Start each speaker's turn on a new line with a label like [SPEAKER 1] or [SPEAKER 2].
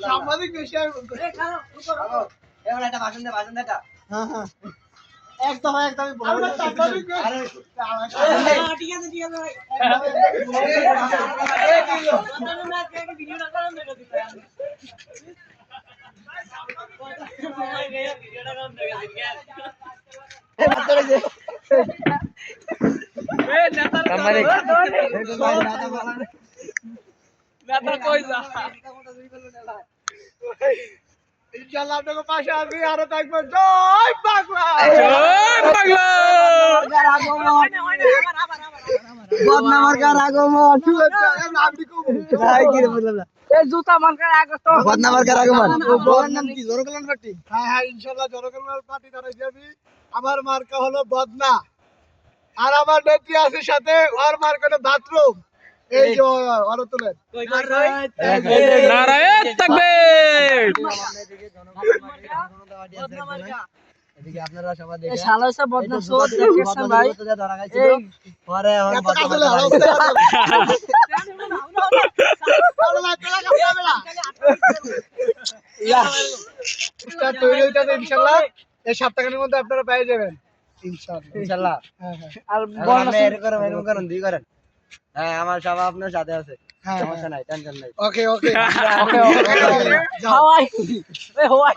[SPEAKER 1] সাংবাদিক বেশি আর
[SPEAKER 2] এবার একটা ভাষণ দে এটা।
[SPEAKER 1] হ্যাঁ হ্যাঁ একদম আমরা সাংবাদিক আরে
[SPEAKER 3] ঠিক আছে ভাই ভিডিওটা করেন না দিতে
[SPEAKER 1] ইনশাআল্লাহ আপনাকে পাশে আছি আরো থাকবো জয় বাংলা
[SPEAKER 2] বদনা মার্কার আগমন
[SPEAKER 1] শুভেচ্ছা আপনি কবু
[SPEAKER 3] এই জুতা মার্কার আগে তো
[SPEAKER 2] বদনা মার্কার আগমন
[SPEAKER 1] বলার নাম কি জনকল্যাণ পার্টি হ্যাঁ হ্যাঁ ইনশাআল্লাহ জনকল্যাণ পার্টি দ্বারা যাবি আমার মার্কা হলো বদনা আর আমার নেত্রী আছে সাথে ওর মার্কা হলো বাথরুম এই যে ওর তুলেন
[SPEAKER 4] নারায়ণ তাকবীর
[SPEAKER 2] এদিকে আপনারা সবাই দেখেন
[SPEAKER 3] শালা সব বদনা শোধ দেখছেন ভাই
[SPEAKER 2] ধরা খাইছিল পরে
[SPEAKER 1] এত কাছে লে হাউস স্টার্ট তৈরি হইতাছে ইনশাআল্লাহ এই সপ্তাহের মধ্যে আপনারা পেয়ে যাবেন
[SPEAKER 2] ইনশাআল্লাহ
[SPEAKER 1] হ্যাঁ হ্যাঁ
[SPEAKER 3] আর
[SPEAKER 2] আপনি এরকম করেন দুই করেন হ্যাঁ আমার সবাই আপনার সাথে আছে সমস্যা নাই টেনশন নাই
[SPEAKER 1] ওকে ওকে
[SPEAKER 3] হাওয়াই এ হাওয়াই